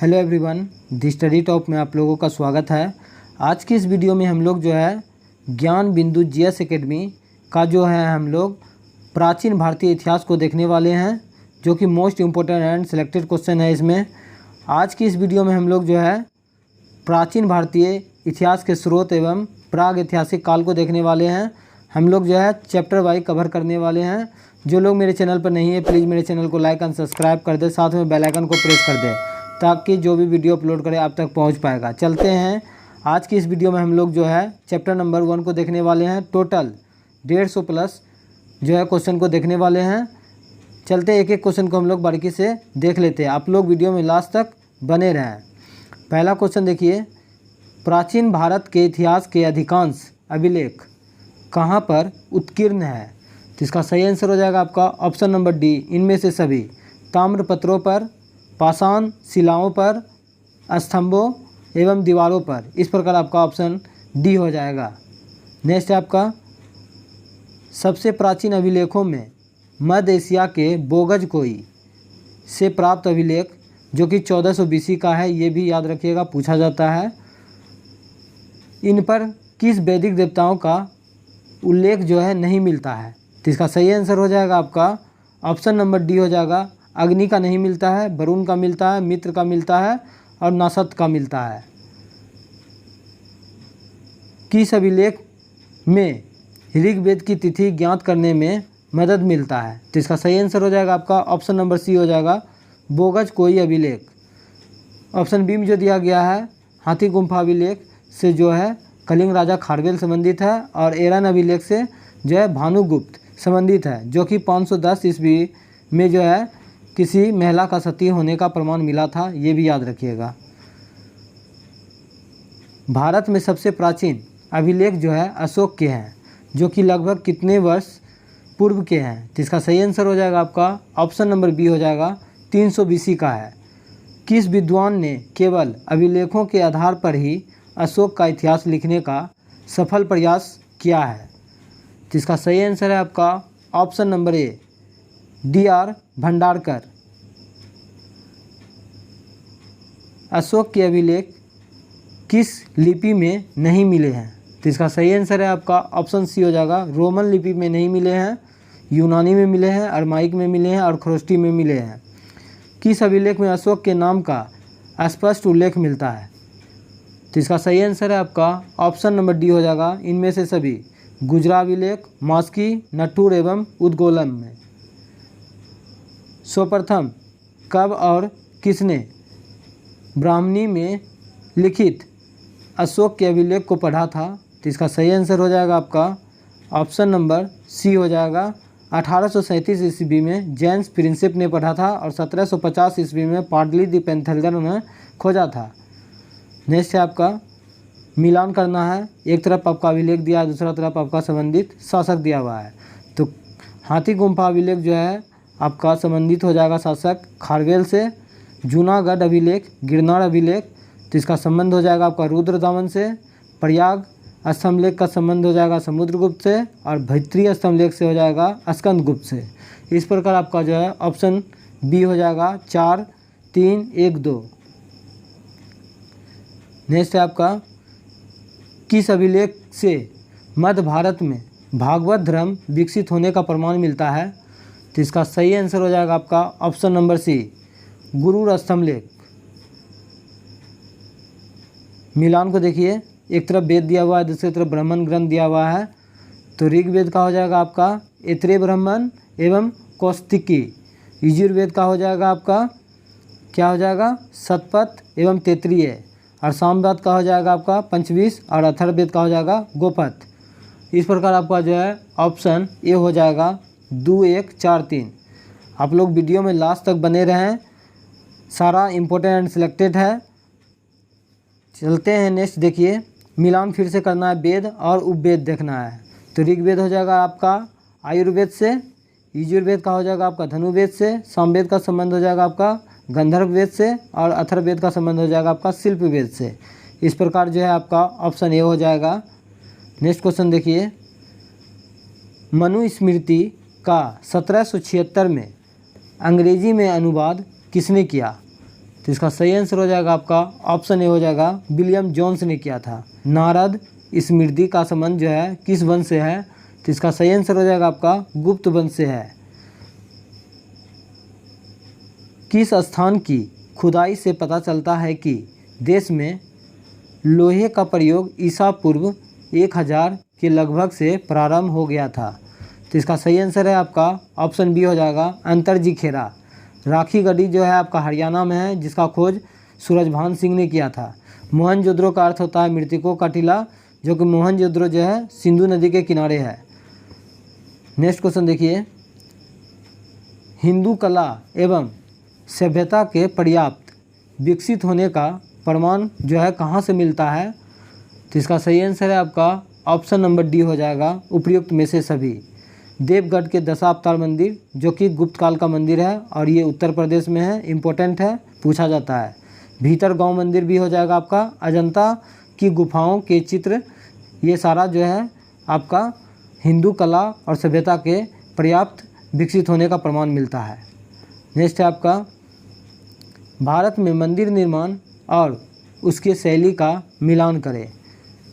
Hello everyone, दी study top में आप लोगों का स्वागत है। आज की इस वीडियो में हम लोग जो है ज्ञान बिंदु जीएस एकेडमी का जो है हम लोग प्राचीन भारतीय इतिहास को देखने वाले हैं, जो कि most important and selected question है इसमें। आज की इस वीडियो में हम लोग जो है प्राचीन भारतीय इतिहास के स्रोत एवं प्राग ऐतिहासिक काल को देखने वाले हैं। हम लोग जो है चैप्टर वाइज कवर करने वाले हैं। जो लोग मेरे चैनल पर नहीं है प्लीज़ मेरे चैनल को लाइक एंड सब्सक्राइब कर दे, साथ में बेल आइकन को प्रेस कर दे ताकि जो भी वीडियो अपलोड करें आप तक पहुंच पाएगा। चलते हैं, आज की इस वीडियो में हम लोग जो है चैप्टर नंबर 1 को देखने वाले हैं। टोटल 150 प्लस जो है क्वेश्चन को देखने वाले हैं। चलते एक एक क्वेश्चन को हम लोग बारीकी से देख लेते हैं। आप लोग वीडियो में लास्ट तक बने रहें। पहला क्वेश्चन देखिए, प्राचीन भारत के इतिहास के अधिकांश अभिलेख कहाँ पर उत्कीर्ण है? तो इसका सही आंसर हो जाएगा आपका ऑप्शन नंबर डी, इनमें से सभी। ताम्रपत्रों पर, पाषाण शिलाओं पर, स्तंभों एवं दीवारों पर। इस प्रकार आपका ऑप्शन डी हो जाएगा। नेक्स्ट है आपका, सबसे प्राचीन अभिलेखों में मध्य एशिया के बोगजकोई से प्राप्त अभिलेख जो कि 1400 BC का है, ये भी याद रखिएगा, पूछा जाता है। इन पर किस वैदिक देवताओं का उल्लेख जो है नहीं मिलता है? तो इसका सही आंसर हो जाएगा आपका ऑप्शन नंबर डी हो जाएगा। अग्नि का नहीं मिलता है, वरुण का मिलता है, मित्र का मिलता है और नासत का मिलता है। किस अभिलेख में ऋग्वेद की तिथि ज्ञात करने में मदद मिलता है? तो इसका सही आंसर हो जाएगा आपका ऑप्शन नंबर सी हो जाएगा, बोगजकोई अभिलेख। ऑप्शन बी में जो दिया गया है हाथी गुम्फा अभिलेख से जो है कलिंग राजा खारवेल संबंधित है, और एरन अभिलेख से जो है भानुगुप्त संबंधित है, जो कि 510 ईस्वी में जो है किसी महिला का सती होने का प्रमाण मिला था, ये भी याद रखिएगा। भारत में सबसे प्राचीन अभिलेख जो है अशोक के हैं, जो कि लगभग कितने वर्ष पूर्व के हैं? तो इसका सही आंसर हो जाएगा आपका ऑप्शन नंबर बी हो जाएगा, 300 BC का है। किस विद्वान ने केवल अभिलेखों के आधार पर ही अशोक का इतिहास लिखने का सफल प्रयास किया है? तो इसका सही आंसर है आपका option number A, DR Bhandarkar. Ashok के अभिलेख किस लिपि में नहीं मिले हैं? तो इसका सही आंसर है आपका ऑप्शन सी हो जाएगा, रोमन लिपि में नहीं मिले हैं, यूनानी में मिले हैं, अरमाइक में मिले हैं और खरोष्टी में मिले हैं। किस अभिलेख में अशोक के नाम का स्पष्ट उल्लेख मिलता है? तो इसका सही आंसर है आपका ऑप्शन नंबर डी हो जाएगा, इनमें से सभी। गुजरा अभिलेख, मास्की, नट्टूर एवं उद्गोलम में। सर्वप्रथम कब और किसने ब्राह्मणी में लिखित अशोक के अभिलेख को पढ़ा था? तो इसका सही आंसर हो जाएगा आपका ऑप्शन नंबर सी हो जाएगा। 1837 ईस्वी में जेम्स प्रिंसेप ने पढ़ा था और 1750 ईस्वी में पाटली दी पेंथेल्गर ने खोजा था। नेक्स्ट है आपका, मिलान करना है। एक तरफ आपका अभिलेख दिया है, दूसरा तरफ आपका संबंधित शासक दिया हुआ है। तो हाथी गुम्फा अभिलेख जो है आपका संबंधित हो जाएगा शासक खारवेल से। जूनागढ़ अभिलेख, गिरनार अभिलेख, तो इसका संबंध हो जाएगा आपका रुद्रदामन से। प्रयाग स्तंभलेख का संबंध हो जाएगा समुद्रगुप्त से, और भैत्रीय स्तंभलेख से हो जाएगा स्कंदगुप्त से। इस प्रकार आपका जो है ऑप्शन बी हो जाएगा 4, 3, 1, 2। नेक्स्ट है आपका, किस अभिलेख से मध्य भारत में भागवत धर्म विकसित होने का प्रमाण मिलता है? तो इसका सही आंसर हो जाएगा आपका ऑप्शन नंबर सी, गुरूर स्तंभलेख। मिलान को देखिए, एक तरफ वेद दिया हुआ है, दूसरी तरफ ब्राह्मण ग्रंथ दिया हुआ है। तो ऋग्वेद का हो जाएगा आपका ऐत्रेय ब्राह्मण एवं कौस्तिकी। यजुर्वेद का हो जाएगा आपका क्या हो जाएगा, शतपथ एवं तैत्तिरीय। और सामवेद का हो जाएगा आपका पंचवीस, और अथर्ववेद का हो जाएगा गोपथ। इस प्रकार आपका जो है ऑप्शन ए हो जाएगा 2, 1, 4, 3। आप लोग वीडियो में लास्ट तक बने रहें, सारा इम्पोर्टेंट एंड सिलेक्टेड है। चलते हैं नेक्स्ट देखिए, मिलान फिर से करना है, वेद और उपवेद देखना है। तो ऋग्वेद हो जाएगा आपका आयुर्वेद से, यजुर्वेद का हो जाएगा आपका धनुर्वेद से, सामवेद का संबंध हो जाएगा आपका गंधर्व वेद से, और अथर्ववेद का संबंध हो जाएगा आपका शिल्प वेद से। इस प्रकार जो है आपका ऑप्शन ए हो जाएगा। नेक्स्ट क्वेश्चन देखिए, मनुस्मृति का 1776 में अंग्रेजी में अनुवाद किसने किया? तो इसका सही आंसर हो जाएगा आपका ऑप्शन ए हो जाएगा विलियम जोन्स ने किया था। नारद स्मृति का संबंध जो है किस वंश से है, तो इसका सही आंसर हो जाएगा आपका गुप्त वंश से है। किस स्थान की खुदाई से पता चलता है कि देश में लोहे का प्रयोग ईसा पूर्व 1000 के लगभग से प्रारंभ हो गया था, तो इसका सही आंसर है आपका ऑप्शन बी हो जाएगा अंतरजी खेरा। राखी गढ़ी जो है आपका हरियाणा में है, जिसका खोज सूरजभान सिंह ने किया था। मोहनजोदड़ो का अर्थ होता है मृतकों का टीला, जो कि मोहनजोदड़ो जो है सिंधु नदी के किनारे है। नेक्स्ट क्वेश्चन देखिए, हिंदू कला एवं सभ्यता के पर्याप्त विकसित होने का प्रमाण जो है कहाँ से मिलता है, तो इसका सही आंसर है आपका ऑप्शन नंबर डी हो जाएगा उपर्युक्त में से सभी। देवगढ़ के दशावतार मंदिर जो कि गुप्त काल का मंदिर है और ये उत्तर प्रदेश में है, इम्पोर्टेंट है, पूछा जाता है। भीतर गांव मंदिर भी हो जाएगा आपका। अजंता की गुफाओं के चित्र, ये सारा जो है आपका हिंदू कला और सभ्यता के पर्याप्त विकसित होने का प्रमाण मिलता है। नेक्स्ट है आपका भारत में मंदिर निर्माण और उसके शैली का मिलान करें।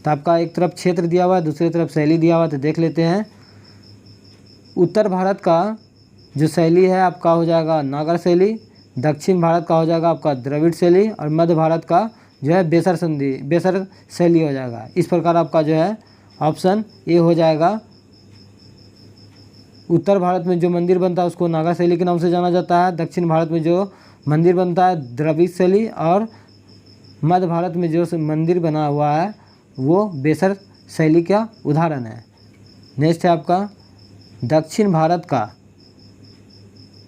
तो आपका एक तरफ क्षेत्र दिया हुआ है, दूसरी तरफ शैली दिया हुआ है, तो देख लेते हैं। उत्तर भारत का जो शैली है आपका हो जाएगा नागर शैली, दक्षिण भारत का हो जाएगा आपका द्रविड़ शैली और मध्य भारत का जो है बेसर शैली हो जाएगा। इस प्रकार आपका जो है ऑप्शन ए हो जाएगा। उत्तर भारत में जो मंदिर बनता है उसको नागा शैली के नाम से जाना जाता है, दक्षिण भारत में जो मंदिर बनता है द्रविड़ शैली, और मध्य भारत में जो मंदिर बना हुआ है वो बेसर शैली का उदाहरण है। नेक्स्ट है आपका दक्षिण भारत का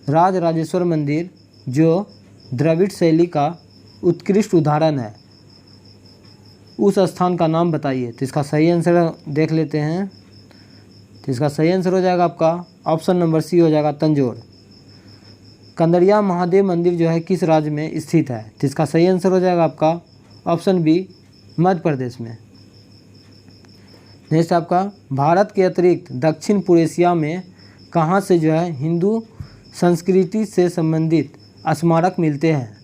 राजराजेश्वर मंदिर जो द्रविड़ शैली का उत्कृष्ट उदाहरण है, उस स्थान का नाम बताइए। तो इसका सही आंसर देख लेते हैं। तो इसका सही आंसर हो जाएगा आपका ऑप्शन नंबर सी हो जाएगा तंजौर। कंदरिया महादेव मंदिर जो है किस राज्य में स्थित है, तो इसका सही आंसर हो जाएगा आपका ऑप्शन बी मध्य प्रदेश में। नेक्स्ट आपका भारत के अतिरिक्त दक्षिण पूर्व एशिया में कहाँ से जो है हिंदू संस्कृति से संबंधित स्मारक मिलते हैं,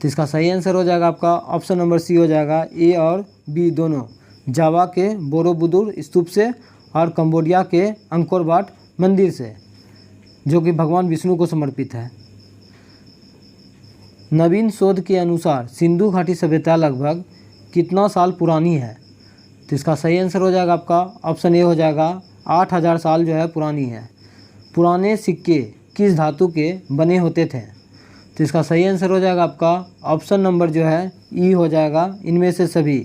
तो इसका सही आंसर हो जाएगा आपका ऑप्शन नंबर सी हो जाएगा ए और बी दोनों। जावा के बोरोबुदुर स्तूप से और कंबोडिया के अंकोर वाट मंदिर से, जो कि भगवान विष्णु को समर्पित है। नवीन शोध के अनुसार सिंधु घाटी सभ्यता लगभग कितना साल पुरानी है, तो इसका सही आंसर हो जाएगा आपका ऑप्शन ए हो जाएगा 8000 साल जो है पुरानी है। पुराने सिक्के किस धातु के बने होते थे, तो इसका सही आंसर हो जाएगा आपका ऑप्शन नंबर जो है ई हो जाएगा इनमें से सभी।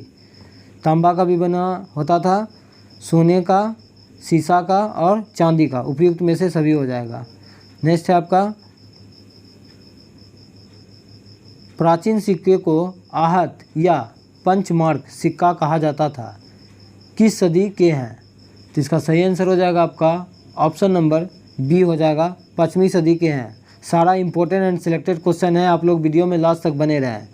तांबा का भी बना होता था, सोने का, सीसा का और चांदी का, उपयुक्त में से सभी हो जाएगा। नेक्स्ट है आपका प्राचीन सिक्के को आहत या पंचमार्क सिक्का कहा जाता था, किस सदी के हैं, तो इसका सही आंसर हो जाएगा आपका ऑप्शन नंबर बी हो जाएगा 5वीं सदी के हैं। सारा इंपॉर्टेंट एंड सिलेक्टेड क्वेश्चन है, आप लोग वीडियो में लास्ट तक बने रहें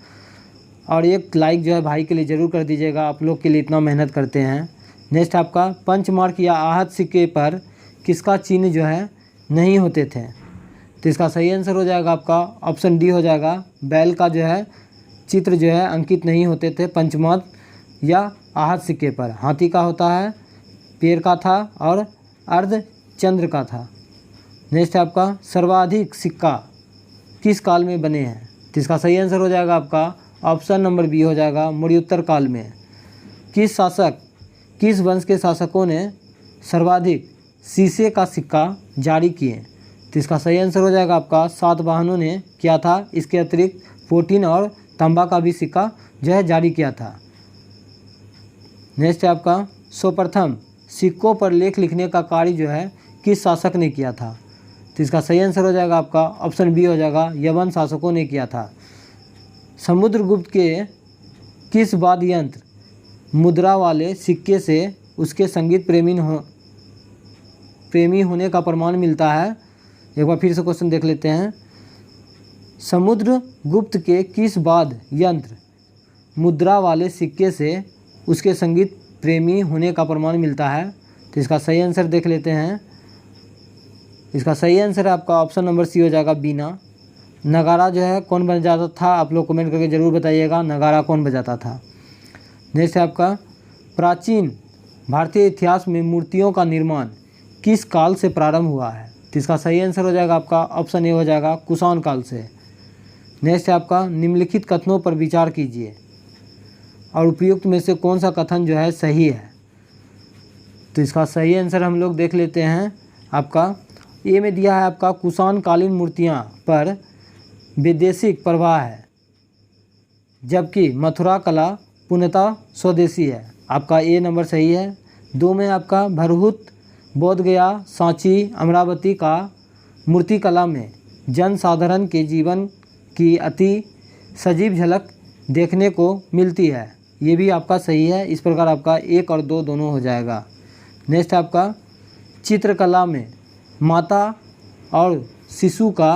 और एक लाइक जो है भाई के लिए ज़रूर कर दीजिएगा, आप लोग के लिए इतना मेहनत करते हैं। नेक्स्ट आपका पंचमार्क या आहत सिक्के पर किसका चिन्ह जो है नहीं होते थे, तो इसका सही आंसर हो जाएगा आपका ऑप्शन डी हो जाएगा। बैल का जो है चित्र जो है अंकित नहीं होते थे पंचमार्क या आहत सिक्के पर। हाथी का होता है, पेड़ का था और अर्धचंद्र का था। नेक्स्ट है आपका सर्वाधिक सिक्का किस काल में बने हैं, तो इसका सही आंसर हो जाएगा आपका ऑप्शन नंबर बी हो जाएगा मौर्योत्तर काल में। किस वंश के शासकों ने सर्वाधिक शीशे का सिक्का जारी किए, तो इसका सही आंसर हो जाएगा आपका सातवाहनों ने किया था। इसके अतिरिक्त प्रोटीन और तांबा का भी सिक्का जो है जारी किया था। नेक्स्ट है आपका सर्वप्रथम सिक्कों पर लेख लिखने का कार्य जो है किस शासक ने किया था, तो इसका सही आंसर हो जाएगा आपका ऑप्शन बी हो जाएगा यवन शासकों ने किया था। समुद्रगुप्त के किस वाद्य यंत्र मुद्रा वाले सिक्के से उसके संगीत प्रेमी होने का प्रमाण मिलता है। एक बार फिर से क्वेश्चन देख लेते हैं। समुद्रगुप्त के किस वाद्य यंत्र मुद्रा वाले सिक्के से उसके संगीत प्रेमी होने का प्रमाण मिलता है, तो इसका सही आंसर देख लेते हैं। इसका सही आंसर है आपका ऑप्शन नंबर सी हो जाएगा बीना। नगारा जो है कौन बजाता था, आप लोग कमेंट करके ज़रूर बताइएगा नगारा कौन बजाता था। नेक्स्ट है आपका प्राचीन भारतीय इतिहास में मूर्तियों का निर्माण किस काल से प्रारंभ हुआ है, तो इसका सही आंसर हो जाएगा आपका ऑप्शन ए हो जाएगा कुषाण काल से। नेक्स्ट है आपका निम्नलिखित कथनों पर विचार कीजिए और उपयुक्त में से कौन सा कथन जो है सही है, तो इसका सही आंसर हम लोग देख लेते हैं। आपका ए में दिया है आपका कुषाण कालीन मूर्तियाँ पर वैदेशिक प्रभाव है, जबकि मथुरा कला पूर्णतः स्वदेशी है। आपका ए नंबर सही है। 2 में आपका भरहुत बोध गया सांची अमरावती का मूर्तिकला में जनसाधारण के जीवन की अति सजीव झलक देखने को मिलती है, ये भी आपका सही है। इस प्रकार आपका 1 और 2 दोनों हो जाएगा। नेक्स्ट आपका चित्रकला में माता और शिशु का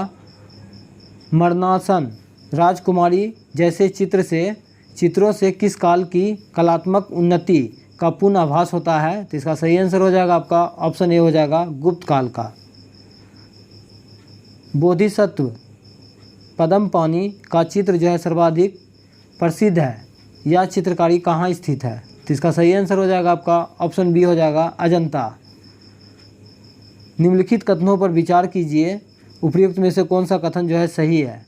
मरणासन राजकुमारी जैसे चित्रों से किस काल की कलात्मक उन्नति का पूर्ण आभास होता है, तो इसका सही आंसर हो जाएगा आपका ऑप्शन ए हो जाएगा गुप्त काल का। बोधिसत्व पद्मपाणि का चित्र जो है सर्वाधिक प्रसिद्ध है, यह चित्रकारी कहाँ स्थित है, तो इसका सही आंसर हो जाएगा आपका ऑप्शन बी हो जाएगा अजंता। निम्नलिखित कथनों पर विचार कीजिए, उपयुक्त में से कौन सा कथन जो है सही है,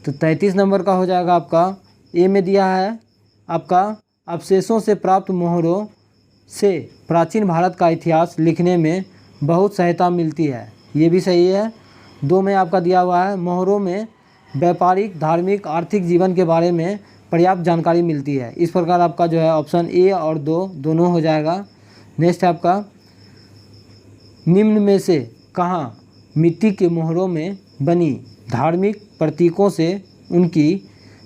तो 33 नंबर का हो जाएगा आपका ए में दिया है आपका अवशेषों से प्राप्त मोहरों से प्राचीन भारत का इतिहास लिखने में बहुत सहायता मिलती है, ये भी सही है। 2 में आपका दिया हुआ है मोहरों में व्यापारिक धार्मिक आर्थिक जीवन के बारे में पर्याप्त जानकारी मिलती है। इस प्रकार आपका जो है ऑप्शन ए और 2 दोनों हो जाएगा। नेक्स्ट है आपका निम्न में से कहाँ मिट्टी के मोहरों में बनी धार्मिक प्रतीकों से उनकी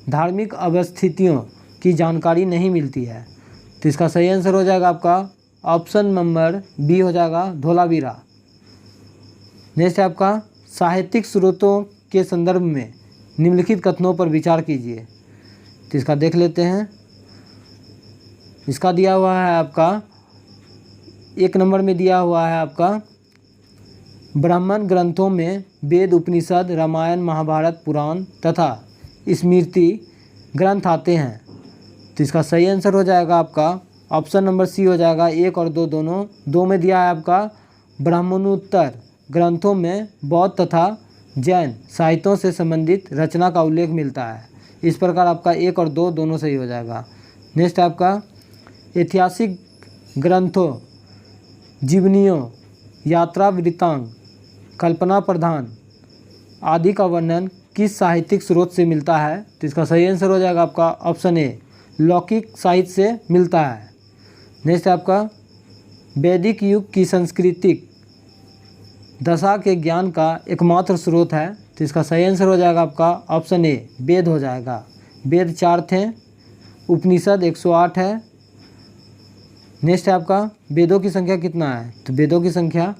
धार्मिक अवस्थितियों की जानकारी नहीं मिलती है, तो इसका सही आंसर हो जाएगा आपका ऑप्शन नंबर बी हो जाएगा धोलावीरा। नेक्स्ट है आपका साहित्यिक स्रोतों के संदर्भ में निम्नलिखित कथनों पर विचार कीजिए, तो इसका देख लेते हैं। इसका दिया हुआ है आपका 1 नंबर में दिया हुआ है आपका ब्राह्मण ग्रंथों में वेद उपनिषद रामायण महाभारत पुराण तथा स्मृति ग्रंथ आते हैं, तो इसका सही आंसर हो जाएगा आपका ऑप्शन नंबर सी हो जाएगा 1 और 2 दोनों। 2 में दिया है आपका ब्राह्मणोत्तर ग्रंथों में बौद्ध तथा जैन साहित्यों से संबंधित रचना का उल्लेख मिलता है। इस प्रकार आपका 1 और 2 दोनों सही हो जाएगा। नेक्स्ट आपका ऐतिहासिक ग्रंथों जीवनियों यात्रा वृत्तांत कल्पना प्रधान आदि का वर्णन किस साहित्यिक स्रोत से मिलता है, तो इसका सही आंसर हो जाएगा आपका ऑप्शन ए लौकिक साहित्य से मिलता है। नेक्स्ट आपका वैदिक युग की सांस्कृतिक दशा के ज्ञान का एकमात्र स्रोत है, तो इसका सही आंसर हो जाएगा आपका ऑप्शन ए वेद हो जाएगा। वेद 4 थे, उपनिषद 108 है। नेक्स्ट है आपका वेदों की संख्या कितना है, तो वेदों की संख्या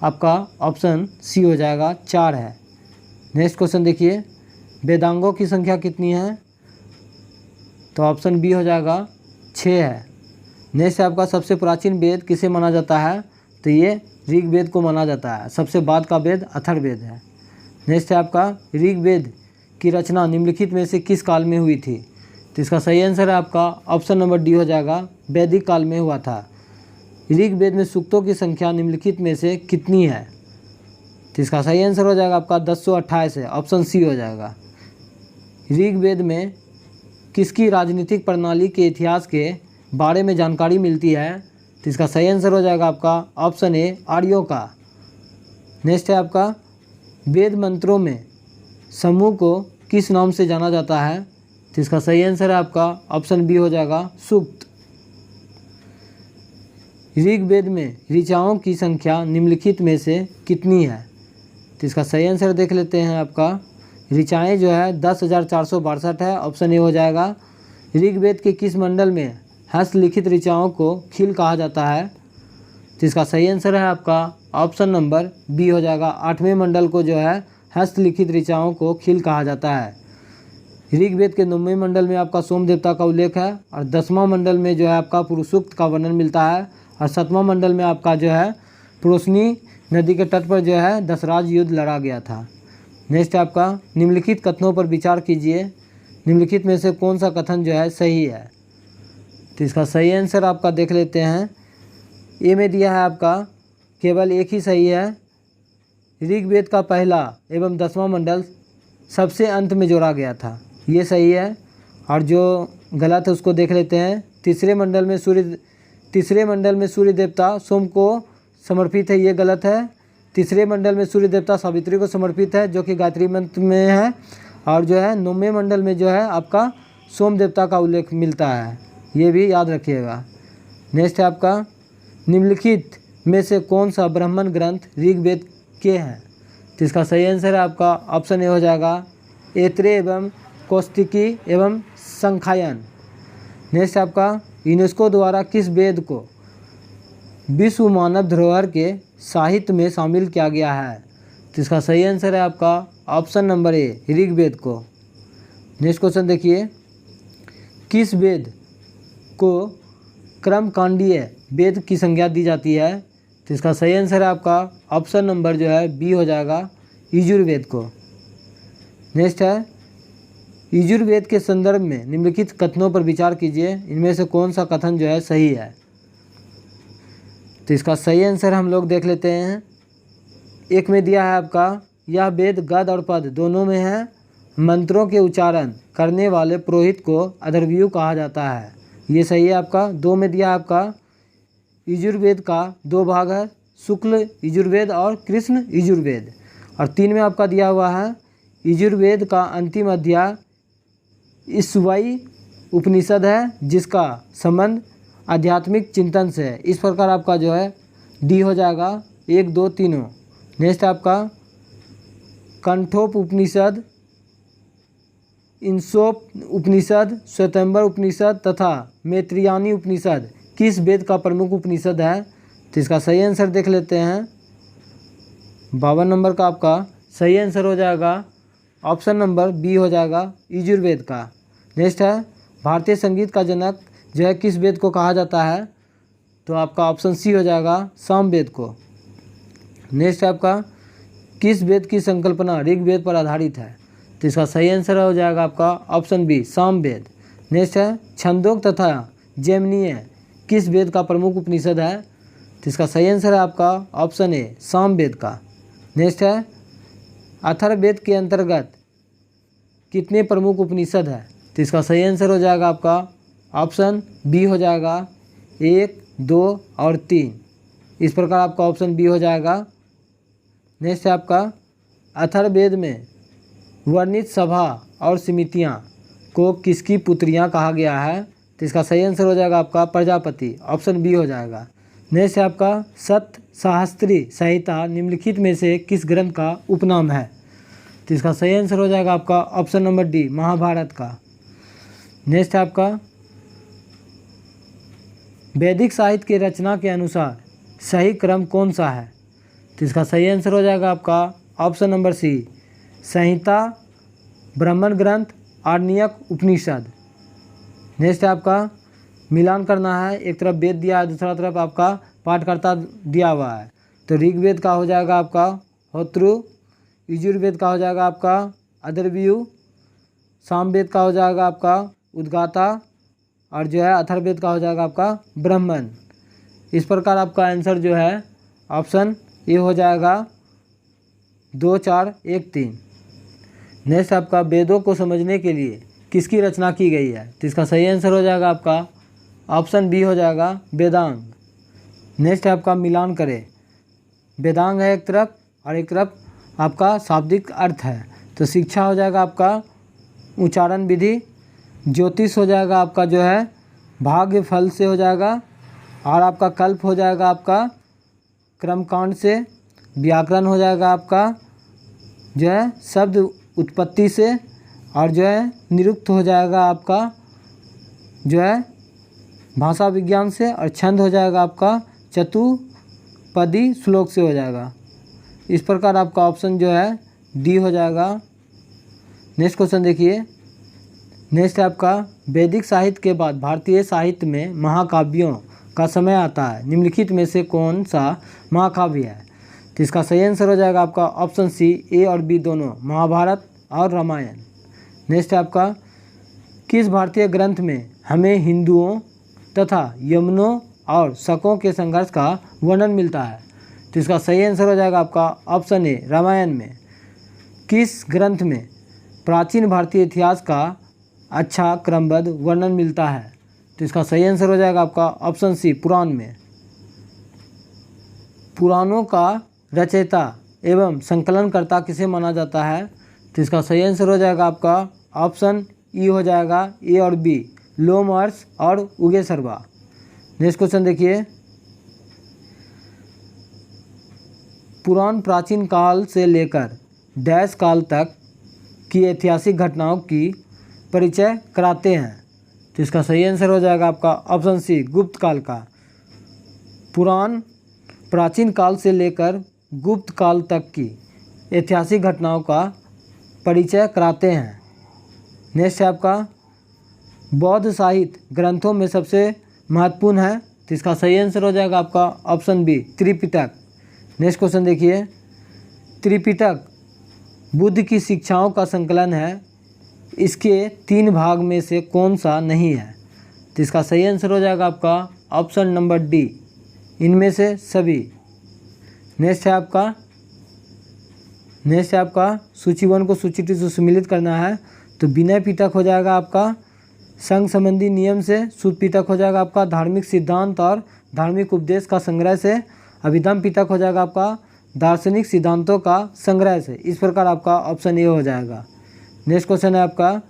आपका ऑप्शन सी हो जाएगा 4 है। नेक्स्ट क्वेश्चन देखिए वेदांगों की संख्या कितनी है, तो ऑप्शन बी हो जाएगा 6 है। नेक्स्ट है आपका सबसे प्राचीन वेद किसे माना जाता है, तो ये ऋग्वेद को माना जाता है। सबसे बाद का वेद अथर्ववेद है। नेक्स्ट है आपका ऋग्वेद की रचना निम्नलिखित में से किस काल में हुई थी, तो इसका सही आंसर है आपका ऑप्शन नंबर डी हो जाएगा वैदिक काल में हुआ था। ऋग्वेद में सूक्तों की संख्या निम्नलिखित में से कितनी है, तो इसका सही आंसर हो जाएगा आपका 1028 है, ऑप्शन सी हो जाएगा। ऋग्वेद में किसकी राजनीतिक प्रणाली के इतिहास के बारे में जानकारी मिलती है, तो इसका सही आंसर हो जाएगा आपका ऑप्शन ए आर्यों का। नेक्स्ट है आपका वेद मंत्रों में समूह को किस नाम से जाना जाता है, तो इसका सही आंसर है आपका ऑप्शन बी हो जाएगा सूक्त। ऋग्वेद में ऋचाओं की संख्या निम्नलिखित में से कितनी है, तो इसका सही आंसर देख लेते हैं। आपका ऋचाएँ जो है 10,462 है, ऑप्शन ए हो जाएगा। ऋग्वेद के किस मंडल में हस्तलिखित ऋचाओं को खील कहा जाता है, तो इसका सही आंसर है आपका ऑप्शन नंबर बी हो जाएगा। 8वें मंडल को जो है हस्तलिखित ऋचाओं को खील कहा जाता है। ऋग्वेद के 9वें मंडल में आपका सोम देवता का उल्लेख है और 10वां मंडल में जो है आपका पुरुषोक्त का वर्णन मिलता है और 7वां मंडल में आपका जो है पुरुषनी नदी के तट पर जो है दशराज युद्ध लड़ा गया था। नेक्स्ट है आपका निम्नलिखित कथनों पर विचार कीजिए, निम्नलिखित में से कौन सा कथन जो है सही है। तो इसका सही आंसर आपका देख लेते हैं। ए में दिया है आपका केवल एक ही सही है, ऋग्वेद का पहला एवं 10वां मंडल सबसे अंत में जोड़ा गया था, ये सही है। और जो गलत है उसको देख लेते हैं। तीसरे मंडल में सूर्य देवता सोम को समर्पित है, ये गलत है। तीसरे मंडल में सूर्य देवता सावित्री को समर्पित है, जो कि गायत्री मंत्र में है। और जो है 9वें मंडल में जो है आपका सोम देवता का उल्लेख मिलता है, ये भी याद रखिएगा। नेक्स्ट है आपका निम्नलिखित में से कौन सा ब्राह्मण ग्रंथ ऋग्वेद के हैं। तो इसका सही आंसर है आपका ऑप्शन ए हो जाएगा ऐत्रेय एवं कौशिकी एवं संख्यायन। नेक्स्ट आपका यूनेस्को द्वारा किस वेद को विश्व मानव धरोहर के साहित्य में शामिल किया गया है। तो इसका सही आंसर है आपका ऑप्शन नंबर ए ऋग्वेद को। नेक्स्ट क्वेश्चन देखिए, किस वेद को कर्मकांडीय वेद की संज्ञा दी जाती है। तो इसका सही आंसर है आपका ऑप्शन नंबर जो है बी हो जाएगा यजुर्वेद को। नेक्स्ट है यजुर्वेद के संदर्भ में निम्नलिखित कथनों पर विचार कीजिए, इनमें से कौन सा कथन जो है सही है। तो इसका सही आंसर हम लोग देख लेते हैं। एक में दिया है आपका यह वेद गद और पद दोनों में है, मंत्रों के उच्चारण करने वाले पुरोहित को अधर्व्यू कहा जाता है, ये सही है आपका। 2 में दिया आपका यजुर्वेद का 2 भाग है, शुक्ल यजुर्वेद और कृष्ण यजुर्वेद। और 3 में आपका दिया हुआ है यजुर्वेद का अंतिम अध्याय ईश्वरी उपनिषद है, जिसका संबंध आध्यात्मिक चिंतन से है। इस प्रकार आपका जो है डी हो जाएगा 1, 2, तीनों। नेक्स्ट आपका कंठोप उपनिषद, इंसोप उपनिषद, श्वेतांबर उपनिषद तथा मैत्रेयी उपनिषद किस वेद का प्रमुख उपनिषद है। तो इसका सही आंसर देख लेते हैं। 52 नंबर का आपका सही आंसर हो जाएगा ऑप्शन नंबर बी हो जाएगा यजुर्वेद का। नेक्स्ट है भारतीय संगीत का जनक जो है किस वेद को कहा जाता है। तो आपका ऑप्शन सी हो जाएगा सामवेद को। नेक्स्ट है आपका किस वेद की संकल्पना ऋग्वेद पर आधारित है। तो इसका सही आंसर हो जाएगा आपका ऑप्शन बी सामवेद। नेक्स्ट है छंदोग तथा जैमिनीय किस वेद का प्रमुख उपनिषद है। तो इसका सही आंसर है आपका ऑप्शन ए सामवेद का। नेक्स्ट है अथर्ववेद के अंतर्गत कितने प्रमुख उपनिषद है। तो इसका सही आंसर हो जाएगा आपका ऑप्शन बी हो जाएगा 1, 2 और 3। इस प्रकार आपका ऑप्शन बी हो जाएगा। नेक्स्ट है आपका अथर्ववेद में वर्णित सभा और समितियाँ को किसकी पुत्रियाँ कहा गया है। तो इसका सही आंसर हो जाएगा आपका प्रजापति, ऑप्शन बी हो जाएगा। नेक्स्ट है आपका सप्त सहस्त्री संहिता निम्नलिखित में से किस ग्रंथ का उपनाम है। तो इसका सही आंसर हो जाएगा आपका ऑप्शन नंबर डी महाभारत का। नेक्स्ट है आपका वैदिक साहित्य के रचना के अनुसार सही क्रम कौन सा है। तो इसका सही आंसर हो जाएगा आपका ऑप्शन नंबर सी संहिता, ब्राह्मण ग्रंथ, आरण्यक, उपनिषद। नेक्स्ट है आपका मिलान करना है, एक तरफ वेद दिया है दूसरा तरफ आपका पाठकर्ता दिया हुआ है। तो ऋग्वेद का हो जाएगा आपका होत्रु, यजुर्वेद का हो जाएगा आपका अदर्व्यू, सामवेद का हो जाएगा आपका उद्गाता और जो है अथर्ववेद का हो जाएगा आपका ब्राह्मण। इस प्रकार आपका आंसर जो है ऑप्शन ए हो जाएगा 2, 4, 1, 3। नेक्स्ट आपका वेदों को समझने के लिए किसकी रचना की गई है। तो इसका सही आंसर हो जाएगा आपका ऑप्शन बी हो जाएगा वेदांग। नेक्स्ट आपका मिलान करें, वेदांग है एक तरफ और एक तरफ आपका शाब्दिक अर्थ है। तो शिक्षा हो जाएगा आपका उच्चारण विधि, ज्योतिष हो जाएगा आपका जो है भाग्य फल से हो जाएगा, और आपका कल्प हो जाएगा आपका क्रमकांड से, व्याकरण हो जाएगा आपका जो है शब्द उत्पत्ति से, और जो है निरुक्त हो जाएगा आपका जो है भाषा विज्ञान से, और छंद हो जाएगा आपका चतुपदी श्लोक से हो जाएगा। इस प्रकार आपका ऑप्शन जो है डी हो जाएगा। नेक्स्ट क्वेश्चन देखिए, नेक्स्ट है आपका वैदिक साहित्य के बाद भारतीय साहित्य में महाकाव्यों का समय आता है, निम्नलिखित में से कौन सा महाकाव्य है। तो इसका सही आंसर हो जाएगा आपका ऑप्शन सी, ए और बी दोनों, महाभारत और रामायण। नेक्स्ट है आपका, किस भारतीय ग्रंथ में हमें हिंदुओं तथा यमनों और शकों के संघर्ष का वर्णन मिलता है? तो इसका सही आंसर हो जाएगा आपका ऑप्शन ए, रामायण में। किस ग्रंथ में प्राचीन भारतीय इतिहास का अच्छा क्रमबद्ध वर्णन मिलता है? तो इसका सही आंसर हो जाएगा आपका ऑप्शन सी, पुराण में। पुराणों का रचयिता एवं संकलनकर्ता किसे माना जाता है? तो इसका सही आंसर हो जाएगा आपका ऑप्शन ई हो जाएगा, ए और बी, लोमहर्ष और उगेसरवा। नेक्स्ट क्वेश्चन देखिए, पुराण प्राचीन काल से लेकर डैश काल तक की ऐतिहासिक घटनाओं की परिचय कराते हैं। तो इसका सही आंसर हो जाएगा आपका ऑप्शन सी, गुप्त काल का। पुराण प्राचीन काल से लेकर गुप्त काल तक की ऐतिहासिक घटनाओं का परिचय कराते हैं। नेक्स्ट है आपका, बौद्ध साहित्य ग्रंथों में सबसे महत्वपूर्ण है। तो इसका सही आंसर हो जाएगा आपका option B, Tripitaka. Next question देखिए, त्रिपिटक बुद्ध की शिक्षाओं का संकलन है, इसके 3 भाग में से कौन सा नहीं है? तो इसका सही आंसर हो जाएगा आपका ऑप्शन नंबर डी, इनमें से सभी। नेक्स्ट है आपका सूची 1 को सूची 2 से सम्मिलित करना है। तो विनय पिटक हो जाएगा आपका संघ संबंधी नियम से, सुत पिटक हो जाएगा आपका धार्मिक सिद्धांत और धार्मिक उपदेश का संग्रह से, अभिधम पिटक हो जाएगा आपका दार्शनिक सिद्धांतों का संग्रह से। इस प्रकार आपका ऑप्शन ए हो जाएगा। नेक्स्ट क्वेश्चन है आपका,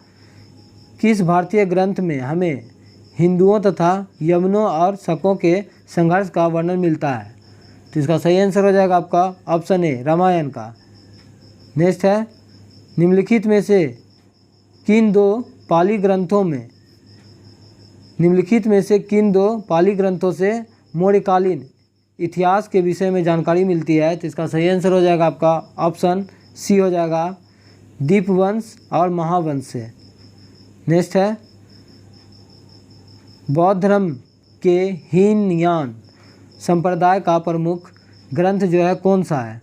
किस भारतीय ग्रंथ में हमें हिंदुओं तथा यमनों और शकों के संघर्ष का वर्णन मिलता है? तो इसका सही आंसर हो जाएगा आपका ऑप्शन ए, रामायण का। नेक्स्ट है, निम्नलिखित में से किन दो पाली ग्रंथों से मौर्यकालीन इतिहास के विषय में जानकारी मिलती है? तो इसका सही आंसर हो जाएगा आपका ऑप्शन सी हो जाएगा, दीपवंश और महावंश से। नेक्स्ट है, बौद्ध धर्म के हीनयान संप्रदाय का प्रमुख ग्रंथ जो है कौन सा है?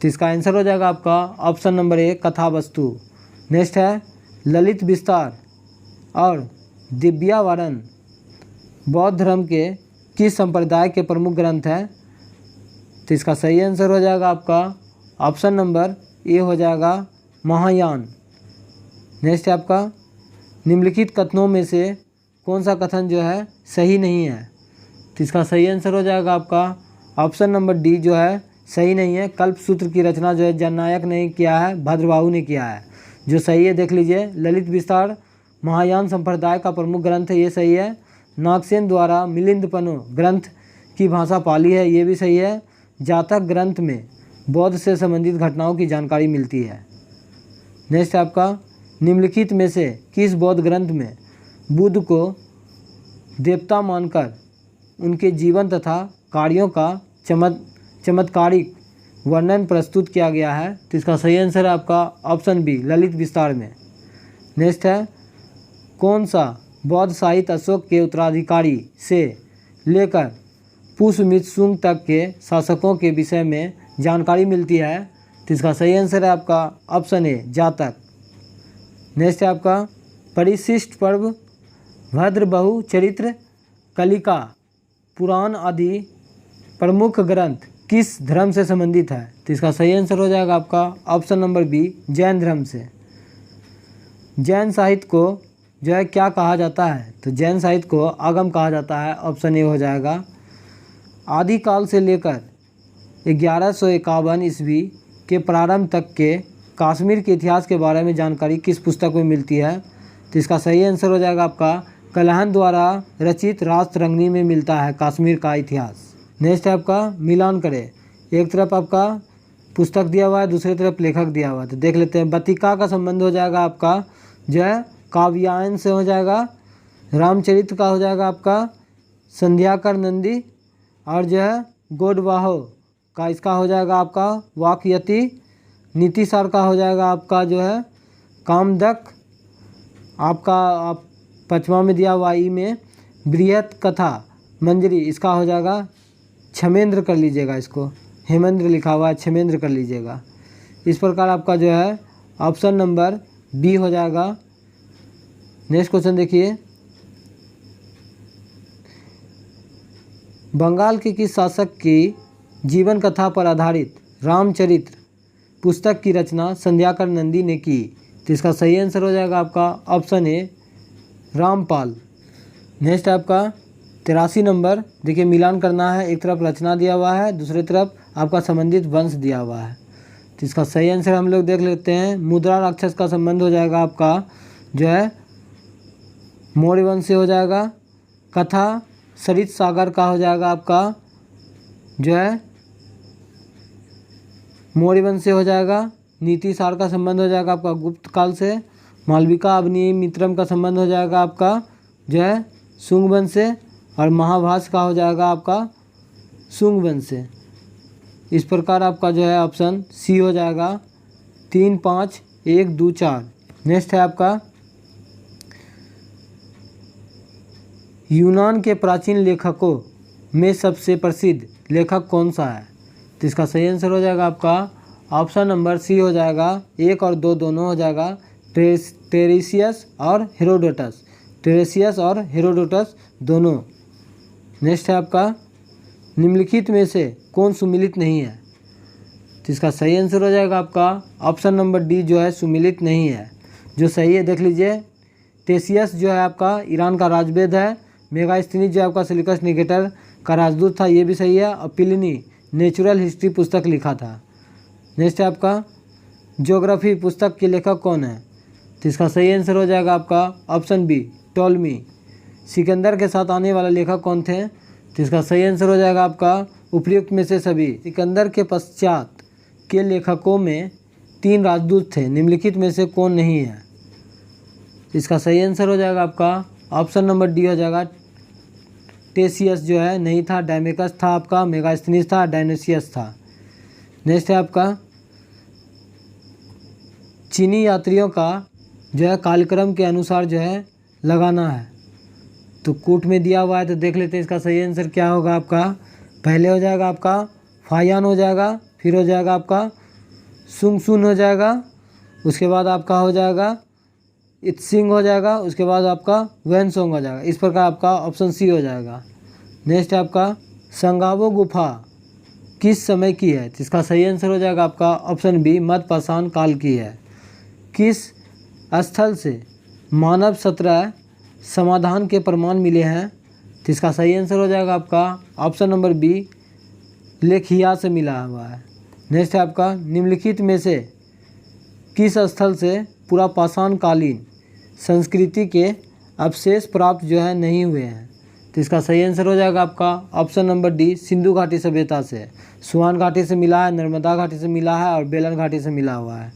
तो इसका आंसर हो जाएगा आपका ऑप्शन नंबर ए, कथावस्तु। नेक्स्ट है, ललित विस्तार और दिव्यावरण बौद्ध धर्म के किस संप्रदाय के प्रमुख ग्रंथ हैं? तो इसका सही आंसर हो जाएगा आपका ऑप्शन नंबर ए हो जाएगा, महायान। नेक्स्ट है आपका, निम्नलिखित कथनों में से कौन सा कथन जो है सही नहीं है? तो इसका सही आंसर हो जाएगा आपका ऑप्शन नंबर डी जो है सही नहीं है। कल्पसूत्र की रचना जो है जननायक ने किया है, भद्रबाहु ने किया है। जो सही है देख लीजिए, ललित विस्तार महायान संप्रदाय का प्रमुख ग्रंथ है, ये सही है। नागसेन द्वारा मिलिंदपनो ग्रंथ की भाषा पाली है, ये भी सही है। जातक ग्रंथ में बौद्ध से संबंधित घटनाओं की जानकारी मिलती है। नेक्स्ट आपका, निम्नलिखित में से किस बौद्ध ग्रंथ में बुद्ध को देवता मानकर उनके जीवन तथा कार्यों का चमत्कारिक वर्णन प्रस्तुत किया गया है? तो इसका सही आंसर है आपका ऑप्शन बी, ललित विस्तार में। नेक्स्ट है, कौन सा बौद्ध साहित्य अशोक के उत्तराधिकारी से लेकर पुष्यमित्रशुंग तक के शासकों के विषय में जानकारी मिलती है? तो इसका सही आंसर है आपका ऑप्शन ए, जातक। नेक्स्ट है आपका, परिशिष्ट पर्व, भद्रबाहु चरित्र, कलिका पुराण आदि प्रमुख ग्रंथ किस धर्म से संबंधित है? तो इसका सही आंसर हो जाएगा आपका ऑप्शन नंबर बी, जैन धर्म से। जैन साहित्य को जो है क्या कहा जाता है? तो जैन साहित्य को आगम कहा जाता है, ऑप्शन ए हो जाएगा। आदिकाल से लेकर 1151 ईस्वी के प्रारंभ तक के कश्मीर के इतिहास के बारे में जानकारी किस पुस्तक में मिलती है? तो इसका सही आंसर हो जाएगा आपका कलहन द्वारा रचित राष्ट्ररंगिणी में मिलता है कश्मीर का इतिहास। नेक्स्ट है आपका, मिलान करें। एक तरफ आपका पुस्तक दिया हुआ है, दूसरी तरफ लेखक दिया हुआ है, तो देख लेते हैं। बतिका का संबंध हो जाएगा आपका जो है काव्यायन से हो जाएगा। रामचरित्र का हो जाएगा आपका संध्याकर नंदी, और जो है गोडवाहो का इसका हो जाएगा आपका वाकयति। नीतिसार का हो जाएगा आपका जो है कामदक। आपका 5वां में दिया हुआ ई में बृहत कथा मंजरी, इसका हो जाएगा क्षमेंद्र कर लीजिएगा, इसको हेमेंद्र लिखा हुआ है, क्षमेंद्र कर लीजिएगा। इस प्रकार आपका जो है ऑप्शन नंबर बी हो जाएगा। नेक्स्ट क्वेश्चन देखिए, बंगाल के किस शासक की जीवन कथा पर आधारित रामचरित्र पुस्तक की रचना संध्याकर नंदी ने की? तो इसका सही आंसर हो जाएगा आपका ऑप्शन ए रामपाल। नेक्स्ट आपका 83 नंबर, देखिए मिलान करना है, एक तरफ रचना दिया हुआ है, दूसरी तरफ आपका संबंधित वंश दिया हुआ है। तो इसका सही आंसर हम लोग देख लेते हैं। मुद्रा राक्षस का संबंध हो जाएगा आपका जो है मौर्य वंश से हो जाएगा। कथा सरित सागर का हो जाएगा आपका जो है मौर्य वंश से हो जाएगा। नीति सार का संबंध हो जाएगा आपका गुप्त काल से। मालविका अवनी मित्रम का संबंध हो जाएगा आपका जो है शुंग वंश से। और महाभास का हो जाएगा आपका शुंग वंश से। इस प्रकार आपका जो है ऑप्शन सी हो जाएगा 3, 5, 1, 2, 4। नेक्स्ट है आपका यूनान के प्राचीन लेखकों में सबसे प्रसिद्ध लेखक कौन सा है? तो इसका सही आंसर हो जाएगा आपका ऑप्शन नंबर सी हो जाएगा। 1 और 2 दोनों हो जाएगा, टेरेसियस और हेरोडोटस। टेरेसियस और हेरोडोटस दोनों। नेक्स्ट है आपका निम्नलिखित में से कौन सुमिलित नहीं है? तो इसका सही आंसर हो जाएगा आपका ऑप्शन नंबर डी जो है सुमिलित नहीं है। जो सही है देख लीजिए, टेसियस जो है आपका ईरान का राजवेद है। मेगास्थनीज जो आपका सेल्यूकस निकेटर का राजदूत था, ये भी सही है। और प्लिनी नेचुरल हिस्ट्री पुस्तक लिखा था। नेक्स्ट है आपका ज्योग्राफी पुस्तक के लेखक कौन है? तो इसका सही आंसर हो जाएगा आपका ऑप्शन बी टॉलमी। सिकंदर के साथ आने वाले लेखक कौन थे? तो इसका सही आंसर हो जाएगा आपका उपयुक्त में से सभी। सिकंदर के पश्चात के लेखकों में 3 राजदूत थे, निम्नलिखित में से कौन नहीं है? इसका सही आंसर हो जाएगा आपका ऑप्शन नंबर डी हो जाएगा। टेसियस जो है नहीं था, डायमेकस था आपका, मेगास्थनीज था, डायनोसियस था। नेक्स्ट है आपका चीनी यात्रियों का जो है कालक्रम के अनुसार जो है लगाना है। तो कूट में दिया हुआ है, तो देख लेते हैं इसका सही आंसर क्या होगा आपका। पहले हो जाएगा आपका फायान हो जाएगा, फिर हो जाएगा आपका सुंगसुन हो जाएगा, उसके बाद आपका हो जाएगा इत्सिंग हो जाएगा, उसके बाद आपका वैनसोंग हो जाएगा। इस प्रकार आपका ऑप्शन सी हो जाएगा। नेक्स्ट है आपका संगावो गुफा किस समय की है? तो इसका सही आंसर हो जाएगा आपका ऑप्शन बी मध्य पाषाण काल की है। किस स्थल से मानव 17 समाधान के प्रमाण मिले हैं? तो इसका सही आंसर हो जाएगा आपका ऑप्शन नंबर बी लेखिया से मिला हुआ है। नेक्स्ट है आपका निम्नलिखित में से किस स्थल से पूरा पाषाण कालीन संस्कृति के अवशेष प्राप्त जो है नहीं हुए हैं? तो इसका सही आंसर हो जाएगा आपका ऑप्शन नंबर डी सिंधु घाटी सभ्यता से। सुहान घाटी से मिला है, नर्मदा घाटी से मिला है और बेलन घाटी से मिला हुआ है।